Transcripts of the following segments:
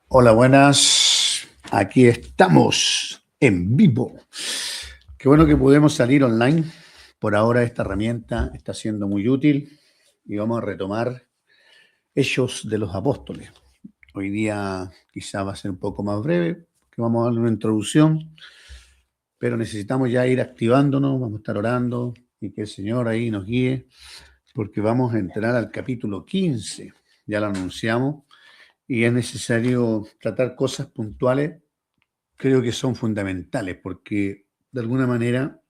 Hola, buenas. Aquí estamos en vivo. Qué bueno que podemos salir online. Por ahora esta herramienta está siendo muy útil y vamos a retomar Hechos de los Apóstoles. Hoy día quizá va a ser un poco más breve, que vamos a darle una introducción, pero necesitamos ya ir activándonos, vamos a estar orando y que el Señor ahí nos guíe, porque vamos a entrar al capítulo 15. Ya lo anunciamos y es necesario tratar cosas puntuales. Creo que son fundamentales porque de alguna manera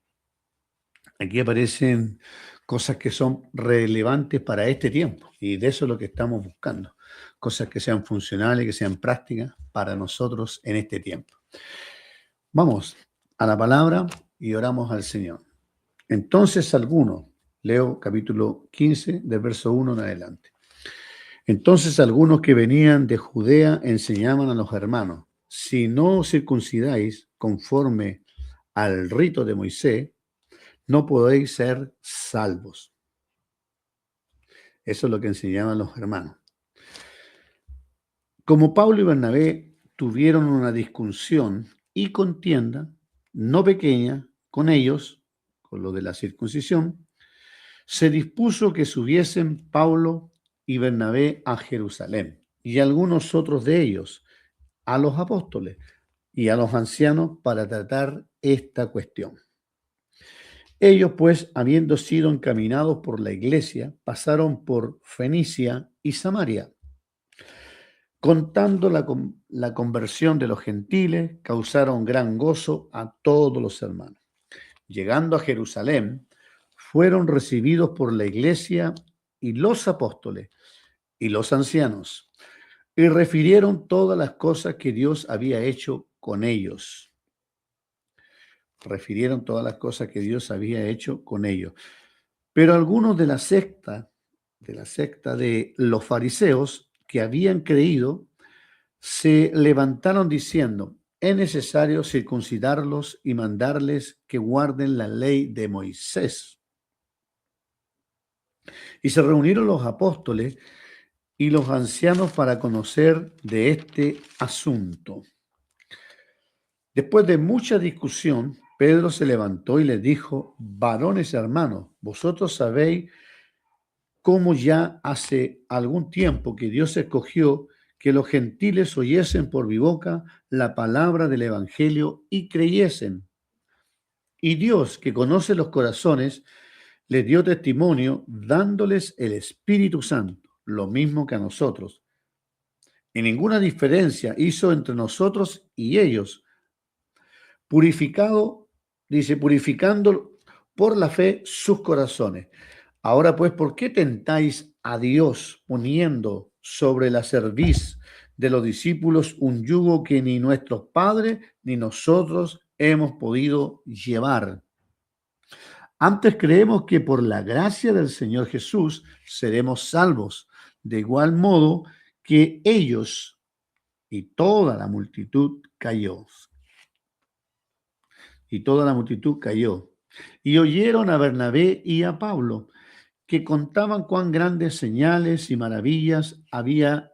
aquí aparecen cosas que son relevantes para este tiempo y de eso es lo que estamos buscando, cosas que sean funcionales, que sean prácticas para nosotros en este tiempo. Vamos a la palabra y oramos al Señor. Entonces algunos, leo capítulo 15 del verso 1 en adelante. Entonces algunos que venían de Judea enseñaban a los hermanos, si no os circuncidáis conforme al rito de Moisés, no podéis ser salvos. Eso es lo que enseñaban los hermanos. Como Pablo y Bernabé tuvieron una discusión y contienda no pequeña con ellos, con lo de la circuncisión, se dispuso que subiesen Pablo y Bernabé a Jerusalén y algunos otros de ellos a los apóstoles y a los ancianos para tratar esta cuestión. Ellos, pues, habiendo sido encaminados por la iglesia, pasaron por Fenicia y Samaria, contando la conversión de los gentiles, causaron gran gozo a todos los hermanos. Llegando a Jerusalén, fueron recibidos por la iglesia y los apóstoles y los ancianos, y refirieron todas las cosas que Dios había hecho con ellos. Refirieron todas las cosas que Dios había hecho con ellos. Pero algunos de la secta de los fariseos que habían creído, se levantaron diciendo, es necesario circuncidarlos y mandarles que guarden la ley de Moisés. Y se reunieron los apóstoles y los ancianos para conocer de este asunto. Después de mucha discusión, Pedro se levantó y les dijo, varones hermanos, vosotros sabéis cómo ya hace algún tiempo que Dios escogió que los gentiles oyesen por mi boca la palabra del Evangelio y creyesen. Y Dios, que conoce los corazones, les dio testimonio dándoles el Espíritu Santo, lo mismo que a nosotros. Y ninguna diferencia hizo entre nosotros y ellos, purificado, dice, purificando por la fe sus corazones. Ahora pues, ¿por qué tentáis a Dios poniendo sobre la cerviz de los discípulos un yugo que ni nuestros padres ni nosotros hemos podido llevar? Antes creemos que por la gracia del Señor Jesús seremos salvos, de igual modo que ellos, y toda la multitud cayó. Y toda la multitud cayó. Y oyeron a Bernabé y a Pablo, que contaban cuán grandes señales y maravillas había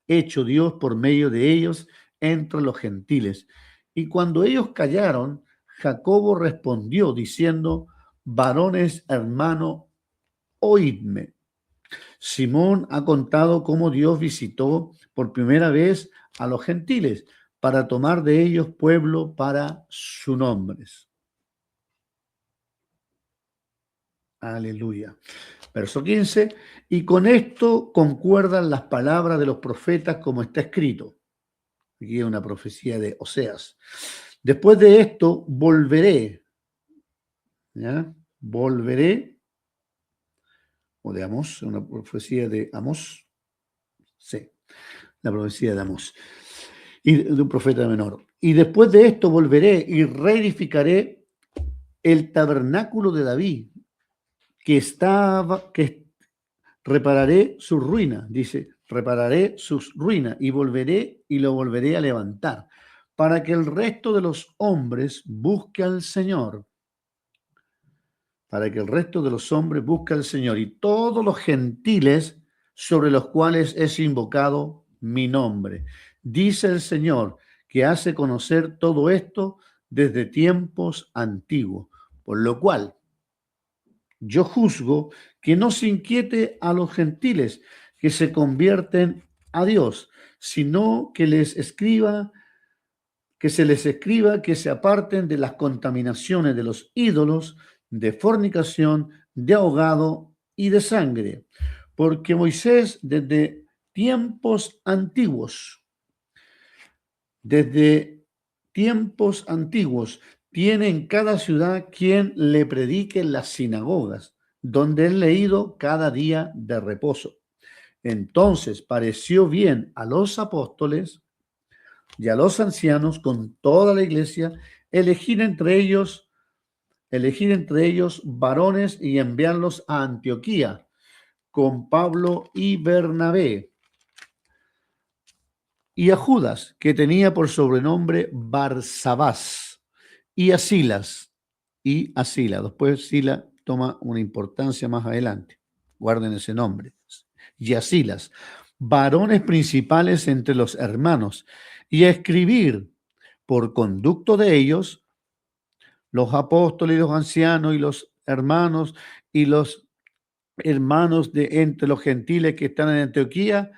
hecho Dios por medio de ellos entre los gentiles. Y cuando ellos callaron, Jacobo respondió diciendo, varones hermano, oídme. Simón ha contado cómo Dios visitó por primera vez a los gentiles para tomar de ellos pueblo para su nombre. Aleluya. Verso 15, y con esto concuerdan las palabras de los profetas como está escrito. Aquí hay una profecía de Oseas. Después de esto volveré, ¿ya? Volveré, o de Amós, una profecía de Amós, sí, la profecía de Amós, y de un profeta menor. Y después de esto volveré y reedificaré el tabernáculo de David, que repararé sus ruinas, dice, repararé sus ruinas y volveré y lo volveré a levantar, para que el resto de los hombres busque al Señor, para que el resto de los hombres busque al Señor y todos los gentiles sobre los cuales es invocado mi nombre. Dice el Señor, que hace conocer todo esto desde tiempos antiguos. Por lo cual, yo juzgo que no se inquiete a los gentiles que se convierten a Dios, sino que se les escriba que se aparten de las contaminaciones de los ídolos, de fornicación, de ahogado y de sangre. Porque Moisés desde tiempos antiguos, tiene en cada ciudad quien le predique en las sinagogas, donde es leído cada día de reposo. Entonces pareció bien a los apóstoles y a los ancianos con toda la iglesia elegir entre ellos varones y enviarlos a Antioquía con Pablo y Bernabé, y a Judas, que tenía por sobrenombre Barsabás, y a Silas, Después Silas toma una importancia más adelante. Guarden ese nombre. Y a Silas, varones principales entre los hermanos, y a escribir por conducto de ellos los apóstoles y los ancianos y los hermanos de entre los gentiles que están en Antioquía,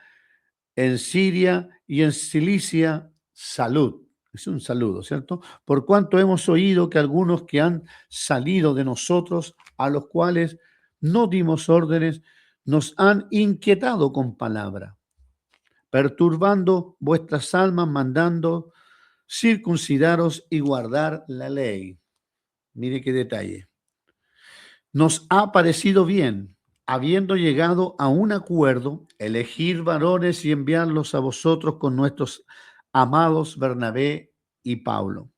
en Siria y en Cilicia, salud. Es un saludo, ¿cierto? Por cuanto hemos oído que algunos que han salido de nosotros, a los cuales no dimos órdenes, nos han inquietado con palabra, perturbando vuestras almas, mandando circuncidaros y guardar la ley. Mire qué detalle. Nos ha parecido bien, habiendo llegado a un acuerdo, elegir varones y enviarlos a vosotros con nuestros amados Bernabé y Pablo,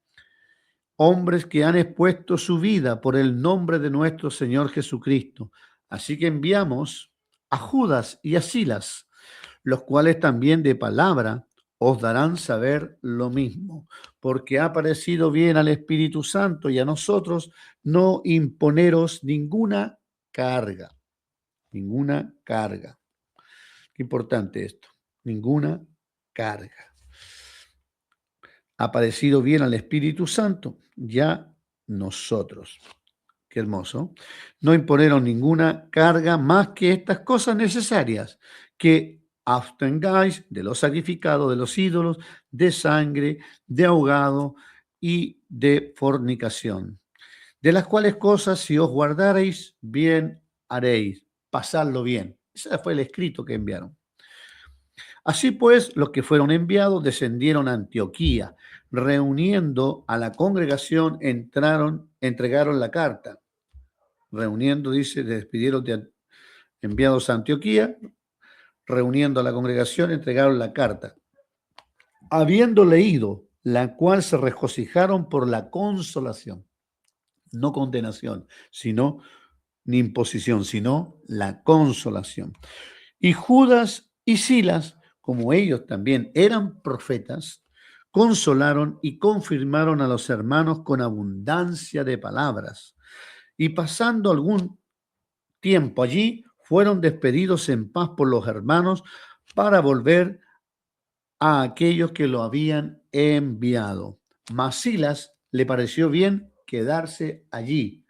hombres que han expuesto su vida por el nombre de nuestro Señor Jesucristo. Así que enviamos a Judas y a Silas, los cuales también de palabra os darán saber lo mismo, porque ha parecido bien al Espíritu Santo y a nosotros no imponeros ninguna carga. Ninguna carga. Qué importante esto. Ninguna carga. Ha parecido bien al Espíritu Santo, ya nosotros. Qué hermoso. No imponeron ninguna carga más que estas cosas necesarias, que abstengáis de lo sacrificado, de los ídolos, de sangre, de ahogado y de fornicación. De las cuales cosas, si os guardareis, bien haréis. Pasadlo bien. Ese fue el escrito que enviaron. Así pues, los que fueron enviados descendieron a Antioquía, reuniendo a la congregación, entregaron la carta. Reuniendo, dice, despidieron de enviados a Antioquía, reuniendo a la congregación, entregaron la carta. Habiendo leído, la cual se regocijaron por la consolación, no condenación, sino ni imposición, sino la consolación. Y Judas y Silas, como ellos también eran profetas, consolaron y confirmaron a los hermanos con abundancia de palabras. Y pasando algún tiempo allí, fueron despedidos en paz por los hermanos para volver a aquellos que lo habían enviado. Mas Silas le pareció bien quedarse allí.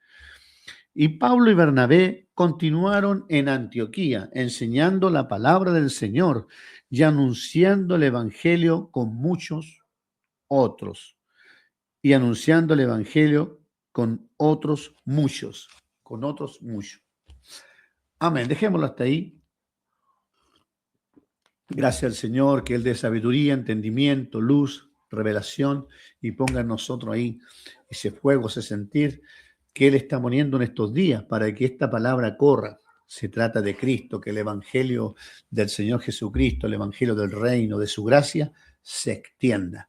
Y Pablo y Bernabé continuaron en Antioquía, enseñando la palabra del Señor y anunciando el evangelio con muchos otros. Y anunciando el evangelio con otros muchos. Amén. Dejémoslo hasta ahí. Gracias al Señor, que Él dé sabiduría, entendimiento, luz, revelación y ponga en nosotros ahí ese fuego, ese sentir que Él está poniendo en estos días para que esta palabra corra. Se trata de Cristo, que el evangelio del Señor Jesucristo, el evangelio del reino, de su gracia, se extienda.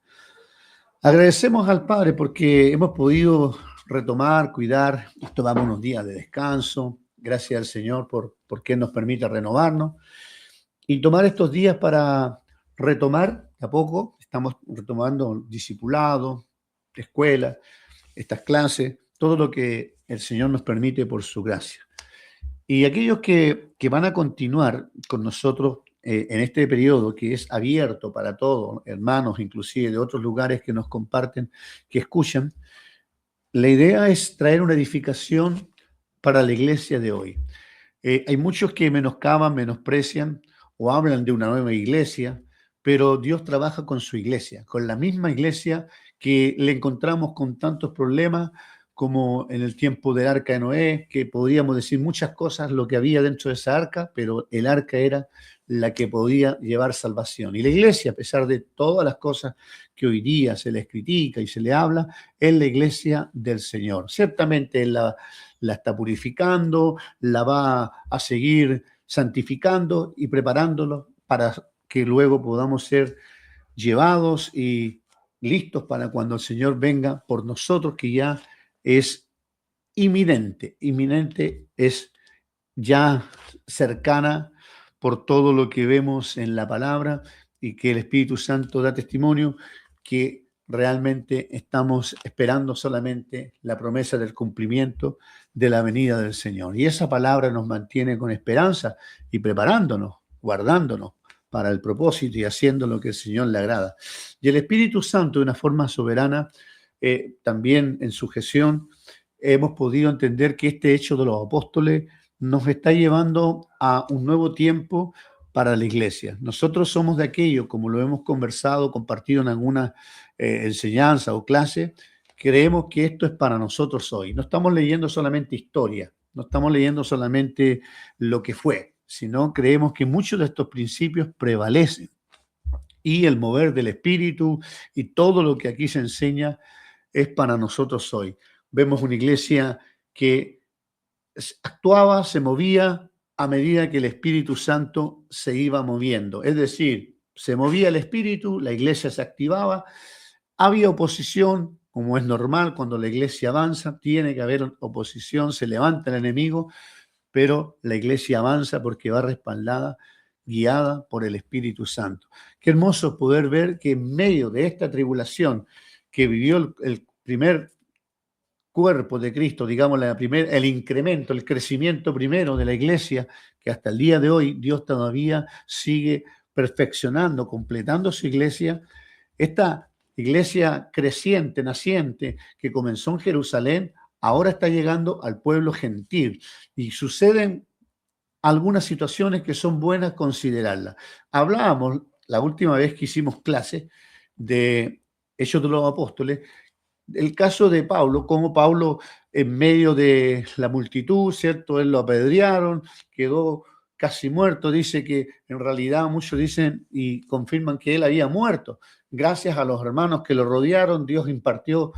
Agradecemos al Padre porque hemos podido retomar, cuidar, tomamos unos días de descanso. Gracias al Señor porque Él nos permite renovarnos y tomar estos días para retomar de a poco. Estamos retomando discipulado, escuela, estas clases, todo lo que el Señor nos permite por su gracia. Y aquellos que van a continuar con nosotros en este periodo que es abierto para todos, hermanos inclusive de otros lugares que nos comparten, que escuchan, la idea es traer una edificación para la iglesia de hoy. Hay muchos que menoscaban, menosprecian o hablan de una nueva iglesia, pero Dios trabaja con su iglesia, con la misma iglesia que le encontramos con tantos problemas como en el tiempo del arca de Noé, que podríamos decir muchas cosas lo que había dentro de esa arca, pero el arca era la que podía llevar salvación. Y la iglesia, a pesar de todas las cosas que hoy día se les critica y se le habla, es la iglesia del Señor. Ciertamente Él la está purificando, la va a seguir santificando y preparándolo para que luego podamos ser llevados y listos para cuando el Señor venga por nosotros, que ya es inminente. Inminente es ya cercana por todo lo que vemos en la palabra y que el Espíritu Santo da testimonio que realmente estamos esperando solamente la promesa del cumplimiento de la venida del Señor. Y esa palabra nos mantiene con esperanza y preparándonos, guardándonos para el propósito y haciendo lo que el Señor le agrada. Y el Espíritu Santo, de una forma soberana, también en su gestión, hemos podido entender que este hecho de los apóstoles nos está llevando a un nuevo tiempo para la iglesia. Nosotros somos de aquello, como lo hemos conversado, compartido en alguna enseñanza o clase, creemos que esto es para nosotros hoy. No estamos leyendo solamente historia, no estamos leyendo solamente lo que fue, sino creemos que muchos de estos principios prevalecen. Y el mover del Espíritu y todo lo que aquí se enseña es para nosotros hoy. Vemos una iglesia que actuaba, se movía a medida que el Espíritu Santo se iba moviendo. Es decir, se movía el Espíritu, la iglesia se activaba, había oposición, como es normal cuando la iglesia avanza, tiene que haber oposición, se levanta el enemigo, pero la iglesia avanza porque va respaldada, guiada por el Espíritu Santo. Qué hermoso poder ver que en medio de esta tribulación que vivió el primer cuerpo de Cristo, digamos, el incremento, el crecimiento primero de la iglesia, que hasta el día de hoy Dios todavía sigue perfeccionando, completando su iglesia. Esta iglesia creciente, naciente, que comenzó en Jerusalén, ahora está llegando al pueblo gentil y suceden algunas situaciones que son buenas considerarlas. Hablábamos la última vez que hicimos clase de Hechos de los Apóstoles, el caso de Pablo, como Pablo en medio de la multitud, ¿cierto? Él lo apedrearon, quedó casi muerto, dice que en realidad muchos dicen y confirman que él había muerto. Gracias a los hermanos que lo rodearon, Dios impartió,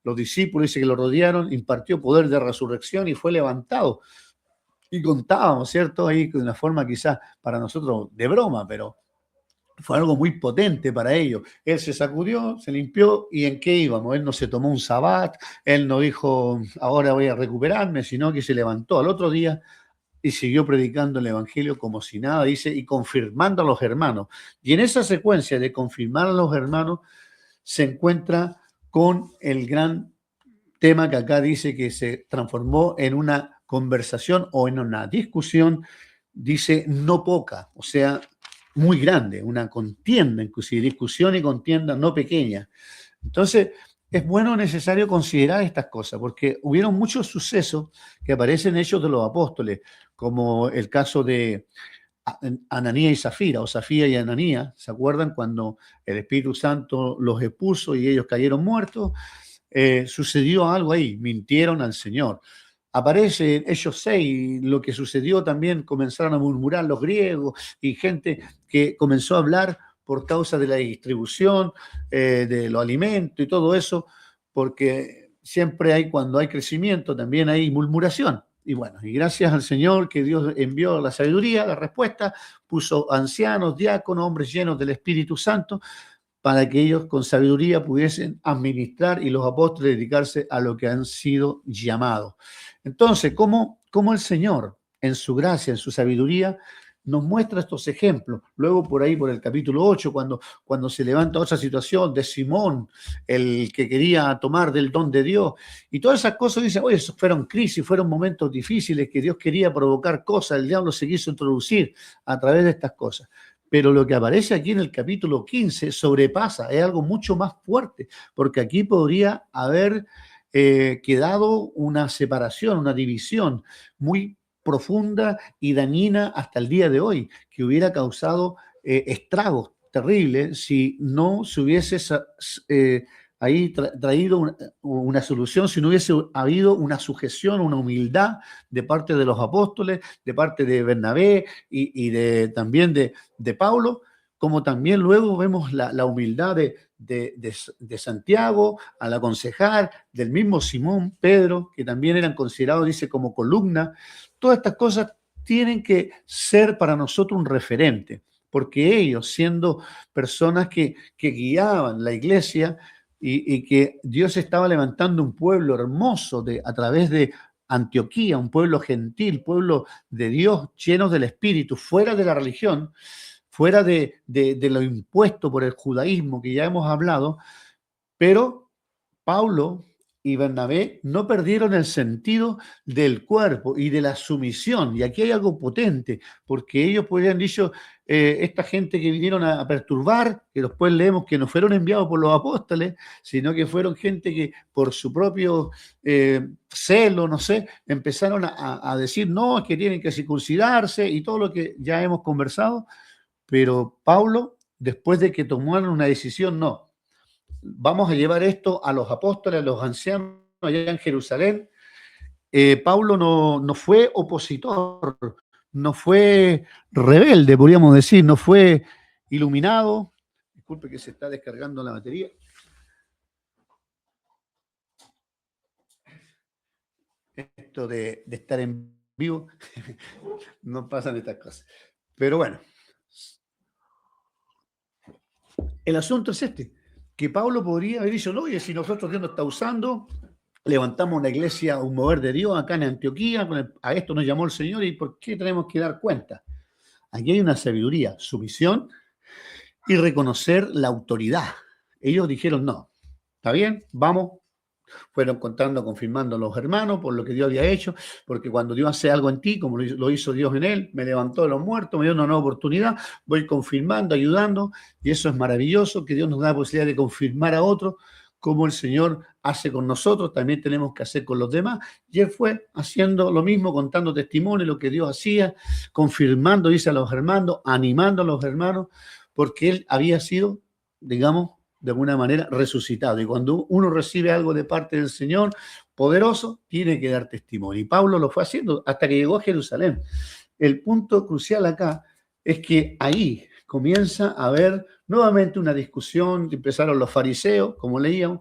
los discípulos dice que lo rodearon, impartió poder de resurrección y fue levantado. Y contábamos, ¿cierto? Ahí de una forma quizás para nosotros de broma, pero fue algo muy potente para ellos. Él se sacudió, se limpió y ¿en qué íbamos? Él no se tomó un sabbat, él no dijo ahora voy a recuperarme, sino que se levantó al otro día y siguió predicando el evangelio como si nada, dice, y confirmando a los hermanos. Y en esa secuencia de confirmar a los hermanos se encuentra con el gran tema que acá dice que se transformó en una conversación o en una discusión, dice no poca, o sea, muy grande, una contienda, inclusive discusión y contienda no pequeña. Entonces, es bueno, necesario considerar estas cosas, porque hubieron muchos sucesos que aparecen en Hechos de los Apóstoles, como el caso de Ananías y Zafira, o Zafira y Ananías, ¿se acuerdan cuando el Espíritu Santo los expuso y ellos cayeron muertos? Sucedió algo ahí, mintieron al Señor. Aparece en Hechos 6, lo que sucedió también, comenzaron a murmurar los griegos y gente que comenzó a hablar por causa de la distribución de los alimentos y todo eso, porque siempre hay, cuando hay crecimiento, también hay murmuración. Y bueno, y gracias al Señor que Dios envió la sabiduría, la respuesta, puso ancianos, diáconos, hombres llenos del Espíritu Santo, para que ellos con sabiduría pudiesen administrar y los apóstoles dedicarse a lo que han sido llamados. Entonces, ¿cómo el Señor, en su gracia, en su sabiduría, nos muestra estos ejemplos? Luego por ahí, por el capítulo 8, cuando se levanta otra situación de Simón, el que quería tomar del don de Dios, y todas esas cosas, dice, oye, esos fueron crisis, fueron momentos difíciles que Dios quería provocar cosas, el diablo se quiso introducir a través de estas cosas. Pero lo que aparece aquí en el capítulo 15 sobrepasa, es algo mucho más fuerte, porque aquí podría haber quedado una separación, una división muy profunda y dañina hasta el día de hoy, que hubiera causado estragos terribles si no se hubiese ahí traído una solución, si no hubiese habido una sujeción, una humildad de parte de los apóstoles, de parte de Bernabé y también de Pablo, como también luego vemos la humildad de Santiago al aconsejar, del mismo Simón, Pedro, que también eran considerados, dice, como columna. Todas estas cosas tienen que ser para nosotros un referente, porque ellos, siendo personas que guiaban la iglesia y que Dios estaba levantando un pueblo hermoso a través de Antioquía, un pueblo gentil, pueblo de Dios, llenos del Espíritu, fuera de la religión, fuera de lo impuesto por el judaísmo que ya hemos hablado, pero Pablo y Bernabé no perdieron el sentido del cuerpo y de la sumisión. Y aquí hay algo potente, porque ellos podrían dicho, esta gente que vinieron a perturbar, que después leemos que no fueron enviados por los apóstoles, sino que fueron gente que por su propio celo, no sé, empezaron a decir, no, es que tienen que circuncidarse y todo lo que ya hemos conversado. Pero Pablo, después de que tomaron una decisión, no, vamos a llevar esto a los apóstoles, a los ancianos allá en Jerusalén. Pablo no fue opositor, no fue rebelde, podríamos decir, no fue iluminado. Disculpe que se está descargando la batería. Esto de estar en vivo, no pasan estas cosas. Pero bueno, el asunto es este, que Pablo podría haber dicho, no, oye, si nosotros Dios nos está usando, levantamos una iglesia, un mover de Dios acá en Antioquía, a esto nos llamó el Señor y ¿por qué tenemos que dar cuenta? Aquí hay una sabiduría, sumisión y reconocer la autoridad. Ellos dijeron, no, está bien, vamos. Fueron contando, confirmando los hermanos por lo que Dios había hecho, porque cuando Dios hace algo en ti, como lo hizo Dios en él, me levantó de los muertos, me dio una nueva oportunidad, voy confirmando, ayudando, y eso es maravilloso, que Dios nos da la posibilidad de confirmar a otros, como el Señor hace con nosotros, también tenemos que hacer con los demás. Y él fue haciendo lo mismo, contando testimonio, lo que Dios hacía, confirmando, dice a los hermanos, animando a los hermanos, porque él había sido, digamos, de alguna manera resucitado. Y cuando uno recibe algo de parte del Señor poderoso, tiene que dar testimonio. Y Pablo lo fue haciendo hasta que llegó a Jerusalén. El punto crucial acá es que ahí comienza a haber nuevamente una discusión. Empezaron los fariseos, como leíamos,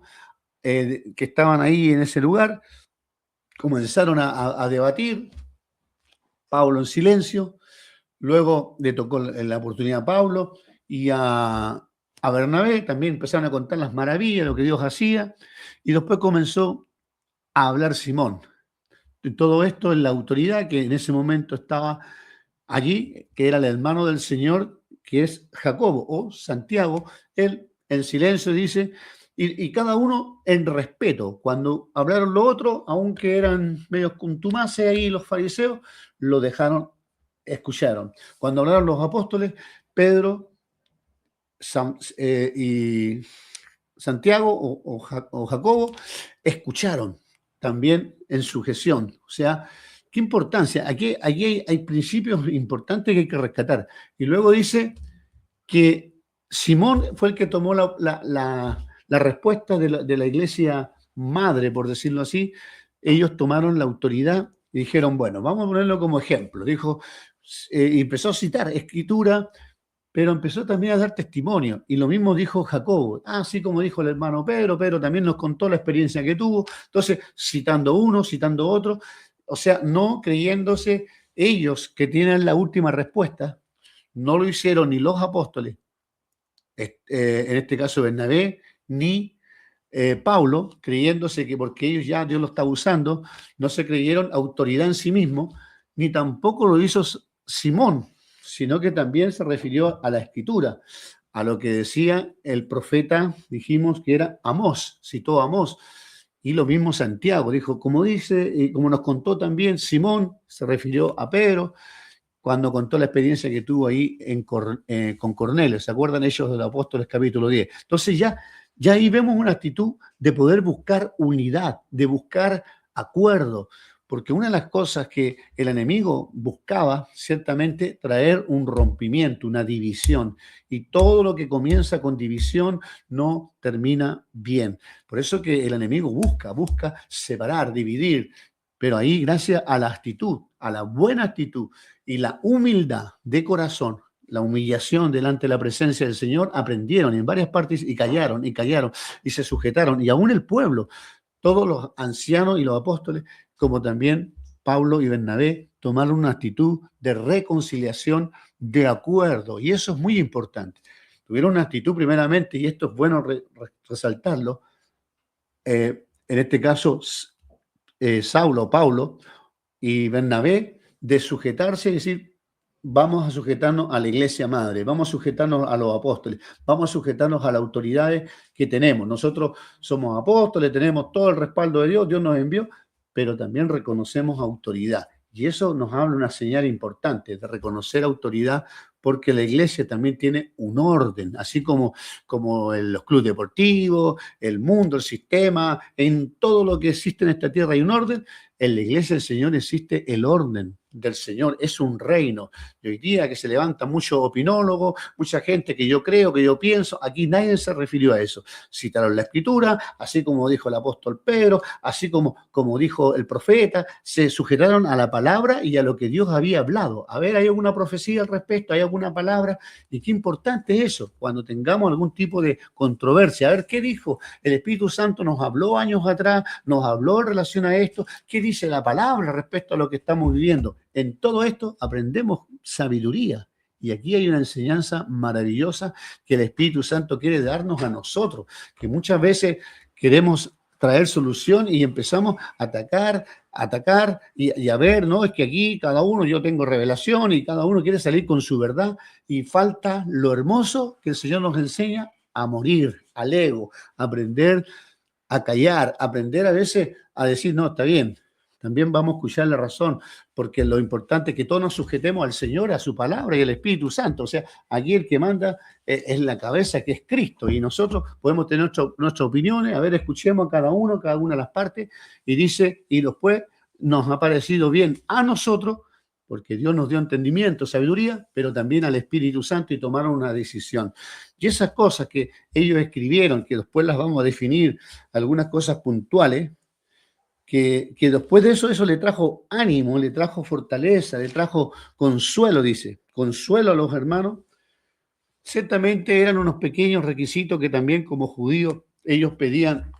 que estaban ahí en ese lugar, comenzaron a debatir. Pablo en silencio. Luego le tocó la oportunidad a Pablo y a Bernabé, también empezaron a contar las maravillas, lo que Dios hacía, y después comenzó a hablar Simón. Y todo esto en la autoridad que en ese momento estaba allí, que era el hermano del Señor, que es Jacobo o Santiago. Él en silencio dice, y cada uno en respeto. Cuando hablaron los otros, aunque eran medios contumaces ahí los fariseos, lo dejaron, escucharon. Cuando hablaron los apóstoles, Pedro y Santiago o Jacobo escucharon también en sujeción. O sea, qué importancia. Aquí hay principios importantes que hay que rescatar. Y luego dice que Simón fue el que tomó la respuesta de la iglesia madre, por decirlo así. Ellos tomaron la autoridad y dijeron, bueno, vamos a ponerlo como ejemplo. Dijo, y empezó a citar escritura, pero empezó también a dar testimonio. Y lo mismo dijo Jacobo. Así como dijo el hermano Pedro, Pedro también nos contó la experiencia que tuvo. Entonces, citando uno, citando otro. O sea, no creyéndose ellos que tienen la última respuesta. No lo hicieron ni los apóstoles, en este caso Bernabé, ni Pablo, creyéndose que porque ellos ya Dios lo estaba usando, no se creyeron autoridad en sí mismo, ni tampoco lo hizo Simón, sino que también se refirió a la escritura, a lo que decía el profeta, dijimos que era Amós, citó a Amós, y lo mismo Santiago, dijo, como dice, y como nos contó también Simón, se refirió a Pedro, cuando contó la experiencia que tuvo ahí con Cornelio. ¿Se acuerdan ellos de los Apóstoles capítulo 10? Entonces ya ahí vemos una actitud de poder buscar unidad, de buscar acuerdo, porque una de las cosas que el enemigo buscaba, ciertamente, traer un rompimiento, una división, y todo lo que comienza con división no termina bien. Por eso que el enemigo busca separar, dividir, pero ahí gracias a la actitud, a la buena actitud y la humildad de corazón, la humillación delante de la presencia del Señor, aprendieron en varias partes y callaron y se sujetaron, y aún el pueblo, todos los ancianos y los apóstoles, como también Pablo y Bernabé, tomaron una actitud de reconciliación, de acuerdo, y eso es muy importante. Tuvieron una actitud primeramente, y esto es bueno resaltarlo, en este caso Saulo, Pablo y Bernabé, de sujetarse y decir, vamos a sujetarnos a la iglesia madre, vamos a sujetarnos a los apóstoles, vamos a sujetarnos a las autoridades que tenemos. Nosotros somos apóstoles, tenemos todo el respaldo de Dios, Dios nos envió, pero también reconocemos autoridad. Y eso nos habla una señal importante de reconocer autoridad, porque la iglesia también tiene un orden, así como los clubes deportivos, el mundo, el sistema, en todo lo que existe en esta tierra hay un orden. En la iglesia del Señor existe el orden del Señor, es un reino. Y hoy día que se levantan muchos opinólogos, mucha gente que yo creo, que yo pienso, aquí nadie se refirió a eso. Citaron la Escritura, así como dijo el apóstol Pedro, así como dijo el profeta, se sujetaron a la palabra y a lo que Dios había hablado. A ver, ¿hay alguna profecía al respecto? ¿Hay alguna palabra? Y qué importante es eso, cuando tengamos algún tipo de controversia. A ver, ¿qué dijo? El Espíritu Santo nos habló años atrás, nos habló en relación a esto. ¿Qué dice la palabra respecto a lo que estamos viviendo? En todo esto aprendemos sabiduría. Y aquí hay una enseñanza maravillosa que el Espíritu Santo quiere darnos a nosotros, que muchas veces queremos traer solución y empezamos a atacar y a ver, no, es que aquí cada uno, yo tengo revelación y cada uno quiere salir con su verdad, y falta lo hermoso que el Señor nos enseña: a morir al ego, aprender a callar, aprender a veces a decir, no, está bien, también vamos a escuchar la razón, porque lo importante es que todos nos sujetemos al Señor, a su palabra y al Espíritu Santo. O sea, aquí el que manda es la cabeza, que es Cristo, y nosotros podemos tener nuestras opiniones. A ver, escuchemos a cada una de las partes, y dice, y después nos ha parecido bien a nosotros, porque Dios nos dio entendimiento, sabiduría, pero también al Espíritu Santo, y tomaron una decisión. Y esas cosas que ellos escribieron, que después las vamos a definir, algunas cosas puntuales, que después de eso le trajo ánimo, le trajo fortaleza, le trajo consuelo, dice, consuelo a los hermanos. Ciertamente eran unos pequeños requisitos que también como judíos ellos pedían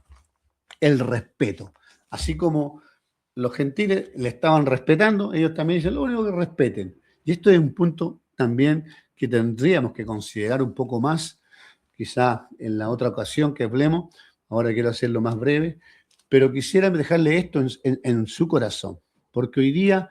el respeto. Así como los gentiles le estaban respetando, ellos también dicen lo único que respeten. Y esto es un punto también que tendríamos que considerar un poco más, quizá en la otra ocasión que hablemos. Ahora quiero hacerlo más breve, pero quisiera dejarle esto en su corazón, porque hoy día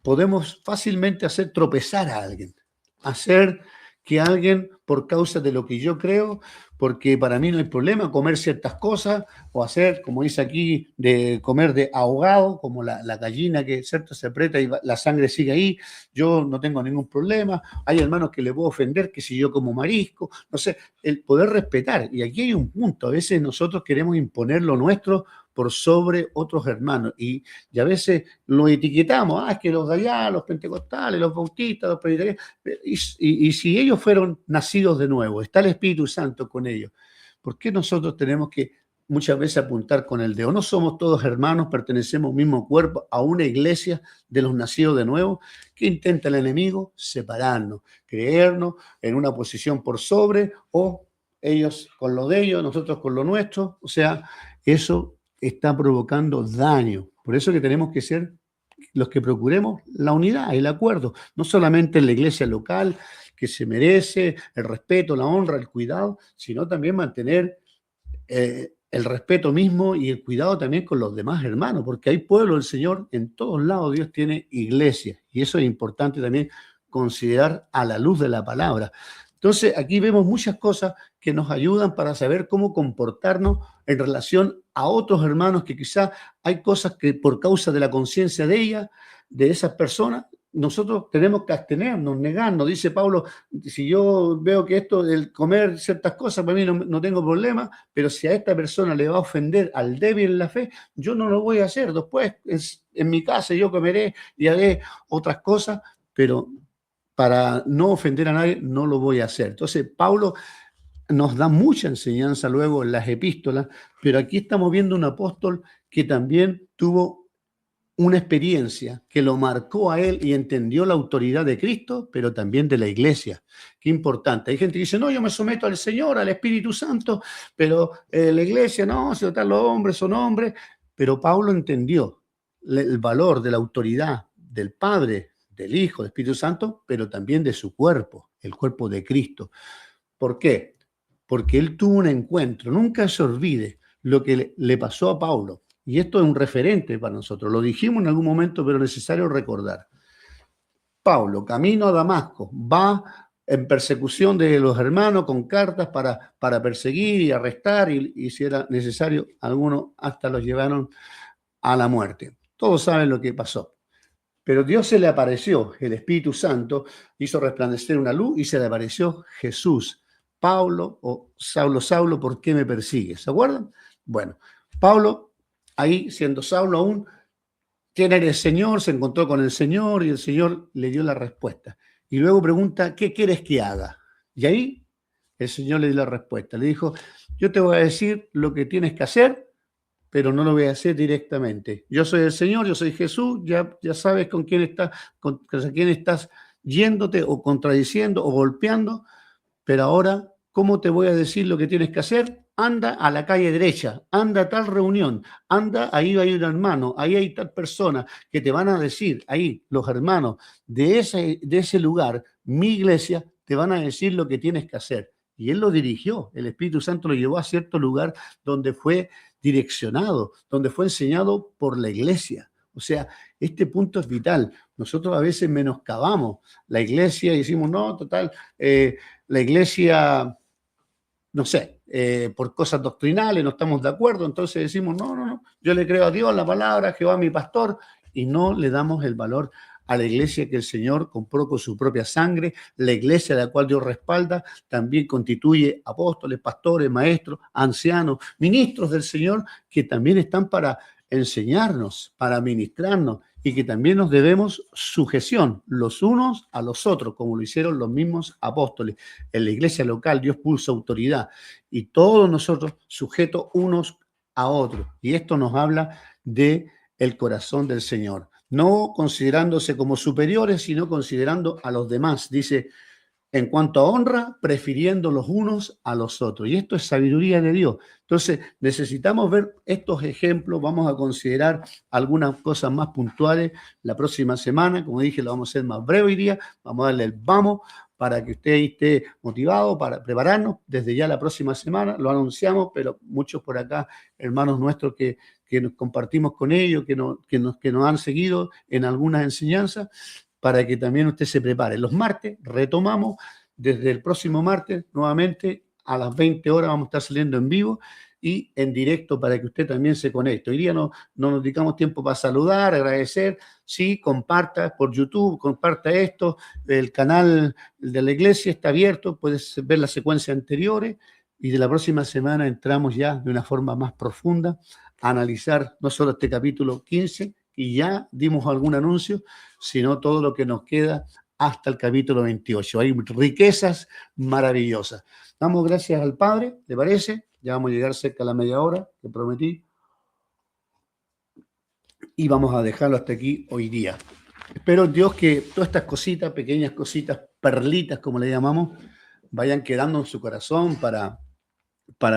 podemos fácilmente hacer tropezar a alguien, hacer que alguien, por causa de lo que yo creo, porque para mí no hay problema comer ciertas cosas, o hacer, como dice aquí, de comer de ahogado, como la gallina que, ¿cierto?, se aprieta y la sangre sigue ahí. Yo no tengo ningún problema. Hay hermanos que le puedo ofender, que si yo como marisco, no sé, el poder respetar. Y aquí hay un punto: a veces nosotros queremos imponer lo nuestro por sobre otros hermanos, y a veces lo etiquetamos, es que los de allá, los pentecostales, los bautistas, los presbiterianos, y si ellos fueron nacidos de nuevo, está el Espíritu Santo con ellos, ¿por qué nosotros tenemos que muchas veces apuntar con el dedo? ¿No somos todos hermanos, pertenecemos al mismo cuerpo, a una iglesia de los nacidos de nuevo? ¿Qué intenta el enemigo? Separarnos, creernos en una posición por sobre, o ellos con lo de ellos, nosotros con lo nuestro. O sea, eso está provocando daño. Por eso que tenemos que ser los que procuremos la unidad, el acuerdo, no solamente en la iglesia local, que se merece el respeto, la honra, el cuidado, sino también mantener el respeto mismo y el cuidado también con los demás hermanos, porque hay pueblo del Señor en todos lados. Dios tiene iglesia, y eso es importante también considerar a la luz de la palabra. Entonces, aquí vemos muchas cosas que nos ayudan para saber cómo comportarnos en relación a otros hermanos, que quizás hay cosas que por causa de la conciencia de ellas, de esas personas, nosotros tenemos que abstenernos, negarnos. Dice Pablo, si yo veo que esto, el comer ciertas cosas, para mí no tengo problema, pero si a esta persona le va a ofender al débil en la fe, yo no lo voy a hacer. Después, en mi casa yo comeré y haré otras cosas, pero para no ofender a nadie, no lo voy a hacer. Entonces, Pablo nos da mucha enseñanza luego en las epístolas, pero aquí estamos viendo un apóstol que también tuvo una experiencia que lo marcó a él y entendió la autoridad de Cristo, pero también de la iglesia. Qué importante. Hay gente que dice, no, yo me someto al Señor, al Espíritu Santo, pero la iglesia no, si están los hombres, son hombres. Pero Pablo entendió el valor de la autoridad del Padre, del Hijo, del Espíritu Santo, pero también de su cuerpo, el cuerpo de Cristo. ¿Por qué? Porque él tuvo un encuentro. Nunca se olvide lo que le pasó a Pablo. Y esto es un referente para nosotros. Lo dijimos en algún momento, pero es necesario recordar. Pablo, camino a Damasco, va en persecución de los hermanos con cartas para perseguir y arrestar, y si era necesario, algunos hasta los llevaron a la muerte. Todos saben lo que pasó. Pero Dios se le apareció, el Espíritu Santo hizo resplandecer una luz y se le apareció Jesús. Pablo o Saulo, Saulo, ¿por qué me persigues? ¿Se acuerdan? Bueno, Pablo, ahí siendo Saulo aún, ¿quién era el Señor? Se encontró con el Señor y el Señor le dio la respuesta. Y luego pregunta, ¿qué quieres que haga? Y ahí el Señor le dio la respuesta. Le dijo, yo te voy a decir lo que tienes que hacer, pero no lo voy a hacer directamente. Yo soy el Señor, yo soy Jesús, ya sabes con quién estás yéndote o contradiciendo o golpeando, pero ahora, ¿cómo te voy a decir lo que tienes que hacer? Anda a la calle derecha, anda a tal reunión, anda, ahí hay un hermano, ahí hay tal persona que te van a decir, ahí los hermanos de ese lugar, mi iglesia, te van a decir lo que tienes que hacer. Y él lo dirigió, el Espíritu Santo lo llevó a cierto lugar donde fue direccionado, donde fue enseñado por la iglesia. O sea, este punto es vital. Nosotros a veces menoscabamos la iglesia y decimos, no, total, la iglesia, no sé, por cosas doctrinales no estamos de acuerdo, entonces decimos, no, yo le creo a Dios, a la palabra, Jehová mi pastor, y no le damos el valor a la iglesia que el Señor compró con su propia sangre. La iglesia a la cual Dios respalda también constituye apóstoles, pastores, maestros, ancianos, ministros del Señor, que también están para enseñarnos, para ministrarnos, y que también nos debemos sujeción los unos a los otros, como lo hicieron los mismos apóstoles. En la iglesia local Dios puso autoridad y todos nosotros sujetos unos a otros. Y esto nos habla de el corazón del Señor, no considerándose como superiores, sino considerando a los demás. Dice, en cuanto a honra, prefiriendo los unos a los otros. Y esto es sabiduría de Dios. Entonces, necesitamos ver estos ejemplos. Vamos a considerar algunas cosas más puntuales la próxima semana. Como dije, lo vamos a hacer más breve hoy día. Vamos a darle el vamos para que usted esté motivado para prepararnos. Desde ya la próxima semana lo anunciamos, pero muchos por acá, hermanos nuestros que nos compartimos con ellos, que nos han seguido en algunas enseñanzas, para que también usted se prepare. Los martes retomamos, desde el próximo martes, nuevamente a las 20 horas vamos a estar saliendo en vivo y en directo para que usted también se conecte. Hoy día no nos dedicamos tiempo para saludar, agradecer. Sí, comparta por YouTube, comparta esto. El canal de la iglesia está abierto, puedes ver las secuencias anteriores y de la próxima semana entramos ya de una forma más profunda a analizar no solo este capítulo 15, y ya dimos algún anuncio, sino todo lo que nos queda hasta el capítulo 28. Hay riquezas maravillosas. Damos gracias al Padre, ¿le parece? Ya vamos a llegar cerca a la media hora que prometí. Y vamos a dejarlo hasta aquí hoy día. Espero, Dios, que todas estas cositas, pequeñas cositas, perlitas, como le llamamos, vayan quedando en su corazón para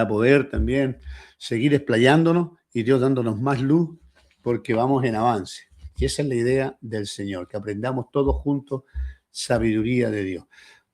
poder también seguir explayándonos y Dios dándonos más luz, porque vamos en avance. Y esa es la idea del Señor, que aprendamos todos juntos sabiduría de Dios.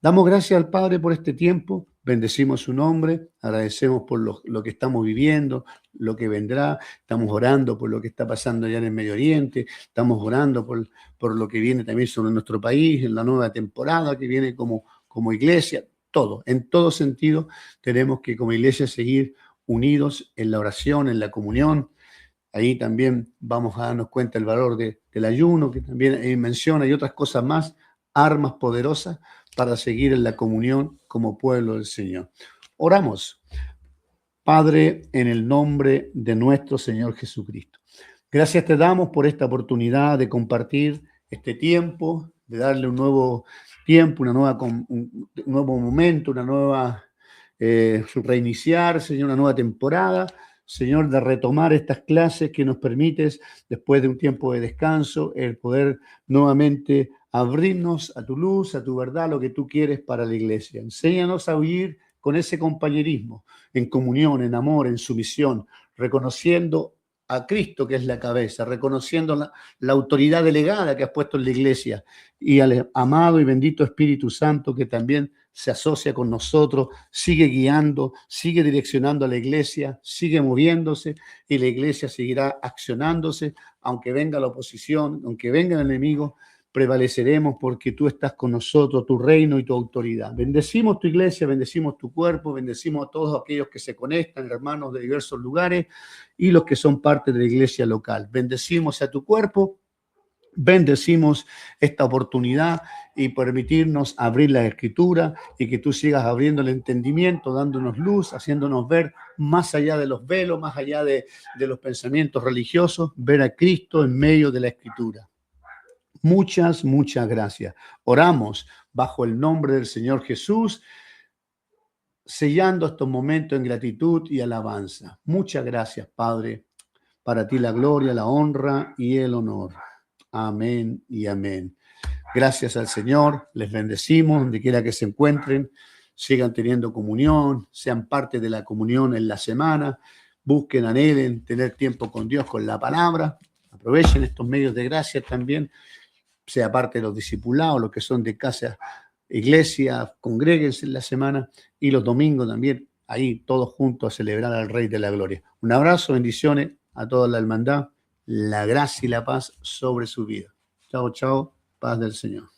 Damos gracias al Padre por este tiempo, bendecimos su nombre, agradecemos por lo que estamos viviendo, lo que vendrá, estamos orando por lo que está pasando allá en el Medio Oriente, estamos orando por lo que viene también sobre nuestro país, en la nueva temporada que viene como iglesia, todo, en todo sentido tenemos que como iglesia seguir unidos en la oración, en la comunión, Ahí también vamos a darnos cuenta del valor del ayuno, que también menciona, y otras cosas más, armas poderosas para seguir en la comunión como pueblo del Señor. Oramos. Padre, en el nombre de nuestro Señor Jesucristo. Gracias te damos por esta oportunidad de compartir este tiempo, de darle un nuevo tiempo, un nuevo momento, una nueva reiniciar, Señor, una nueva temporada, Señor, de retomar estas clases que nos permites, después de un tiempo de descanso, el poder nuevamente abrirnos a tu luz, a tu verdad, lo que tú quieres para la iglesia. Enséñanos a vivir con ese compañerismo, en comunión, en amor, en sumisión, reconociendo a Cristo, que es la cabeza, reconociendo la autoridad delegada que has puesto en la iglesia, y al amado y bendito Espíritu Santo, que también se asocia con nosotros, sigue guiando, sigue direccionando a la iglesia, sigue moviéndose, y la iglesia seguirá accionándose, aunque venga la oposición, aunque venga el enemigo, prevaleceremos porque tú estás con nosotros, tu reino y tu autoridad. Bendecimos tu iglesia, bendecimos tu cuerpo, bendecimos a todos aquellos que se conectan, hermanos de diversos lugares, y los que son parte de la iglesia local. Bendecimos a tu cuerpo, bendecimos esta oportunidad y permitirnos abrir la escritura y que tú sigas abriendo el entendimiento, dándonos luz, haciéndonos ver más allá de los velos, más allá de los pensamientos religiosos, ver a Cristo en medio de la escritura. Muchas, muchas gracias. Oramos bajo el nombre del Señor Jesús, sellando estos momentos en gratitud y alabanza. Muchas gracias, Padre. Para ti la gloria, la honra y el honor. Amén y amén. Gracias al Señor. Les bendecimos donde quiera que se encuentren. Sigan teniendo comunión, sean parte de la comunión en la semana. Busquen, anhelen tener tiempo con Dios, con la palabra. Aprovechen estos medios de gracia también. Sea parte de los discipulados, los que son de casa, iglesia, congréguense en la semana, y los domingos también, ahí todos juntos a celebrar al Rey de la Gloria. Un abrazo, bendiciones a toda la hermandad, la gracia y la paz sobre su vida. Chao, chao, paz del Señor.